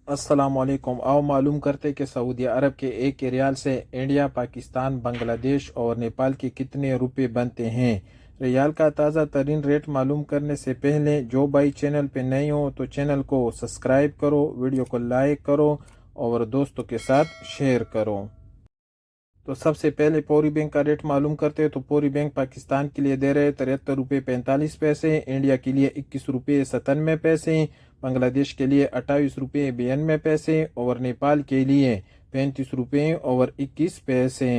अस्सलाम वालेकुम। आओ मालूम करते कि सऊदी अरब के एक रियाल से इंडिया, पाकिस्तान, बांग्लादेश और नेपाल के कितने रुपए बनते हैं। रियाल का ताज़ा तरीन रेट मालूम करने से पहले जो भाई चैनल पे नए हो तो चैनल को सब्सक्राइब करो, वीडियो को लाइक करो और दोस्तों के साथ शेयर करो। तो सबसे पहले पौरी बैंक का रेट मालूम करते हैं। तो पौरी बैंक पाकिस्तान के लिए दे रहे 73 रुपये 45 पैसे, इंडिया के लिए 21 रुपये 97 पैसे, बांग्लादेश के लिए 28 रुपये 92 पैसे और नेपाल के लिए 35 रुपये 21 पैसे।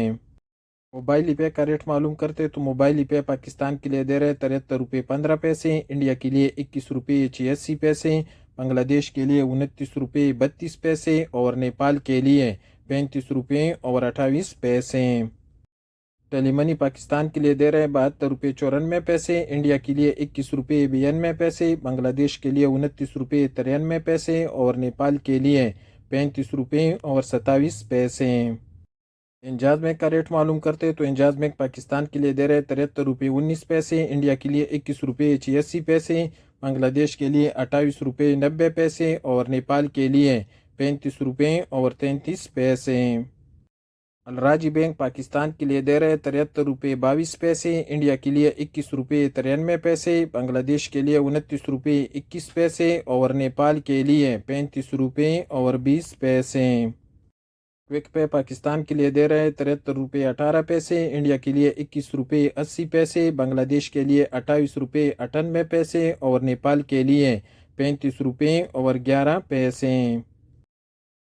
मोबाइल पे का रेट मालूम करते हैं। तो मोबाइल पे पाकिस्तान के लिए दे रहे 73 रुपये 15 पैसे, इंडिया के लिए 21 रुपये 86 पैसे, बांग्लादेश के लिए 29 रुपये 32 पैसे और नेपाल के लिए 35 रुपये 28 पैसे। टेलीमनी पाकिस्तान के लिए दे रहे 72 रुपये 94 पैसे, इंडिया के लिए 21 रुपये 92 पैसे, बांग्लादेश के लिए 29 रुपये 93 पैसे और नेपाल के लिए 35 रुपये 27 पैसे। इंजाज बैंक का रेट मालूम करते हैं। तो इंजाज बैंक पाकिस्तान के लिए दे रहे 73 रुपये 19 पैसे, इंडिया के लिए 21 रुपये 86 पैसे, बांग्लादेश के लिए 28 रुपये 90 पैसे और नेपाल के लिए 35 रुपये 33 पैसे। अलराजी बैंक पाकिस्तान के लिए दे रहे 73 रुपये 22 पैसे, इंडिया के लिए 21 रुपये 93 पैसे, बांग्लादेश के लिए 29 रुपये 21 पैसे और नेपाल के लिए 35 रुपये 20 पैसे। क्विक पे पाकिस्तान के लिए दे रहे 73 रुपये 18 पैसे, इंडिया के लिए 21 रुपये 80 पैसे, बांग्लादेश के लिए 28 रुपये 98 पैसे और नेपाल के लिए 35 रुपये 11 पैसे।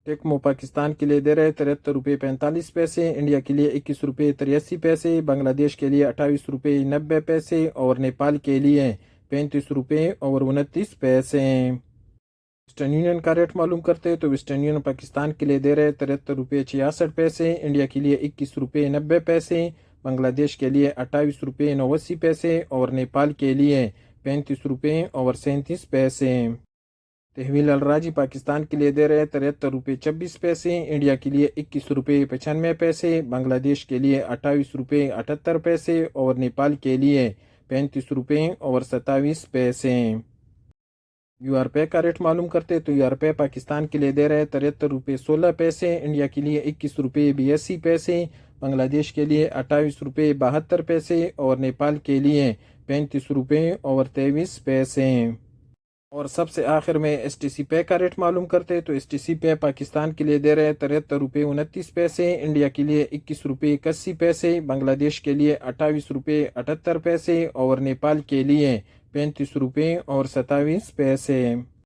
टेक्मो पाकिस्तान के लिए दे रहे 73 रुपये 45 पैसे, इंडिया के लिए 21 रुपये 83 पैसे, बांग्लादेश के लिए 28 रुपये 90 पैसे और नेपाल के लिए 35 रुपये 29 पैसे। वेस्टर्न यूनियन का रेट मालूम करते हैं। तो वेस्टर्न यूनियन पाकिस्तान के लिए दे रहे 73 रुपये 66 पैसे, इंडिया के लिए 21 रुपये 90 पैसे, बांग्लादेश के लिए 28 रुपये 89 पैसे और नेपाल के लिए 35 रुपये 37 पैसे। तहवील अलराजी पाकिस्तान के लिए दे रहे 73 रुपये 26 पैसे, इंडिया के लिए 21 रुपये 95 पैसे, बांग्लादेश के लिए 28 रुपये 78 पैसे और नेपाल के लिए 35 रुपये 27 पैसे। यूआर पे का रेट मालूम करते हैं। तो यूआर पे पाकिस्तान के लिए दे रहे 73 रुपये 16 पैसे, इंडिया के लिए 21 रुपये 82 पैसे, बांग्लादेश के लिए 28 रुपये 72 पैसे और नेपाल के लिए 35 रुपये 23 पैसे। और सबसे आखिर में एसटीसी पे का रेट मालूम करते हैं। तो एसटीसी पे पाकिस्तान के लिए दे रहे 73 रुपये 29 पैसे, इंडिया के लिए 21 रुपये 81 पैसे, बांग्लादेश के लिए 28 रुपये 78 पैसे और नेपाल के लिए 35 रुपये 27 पैसे।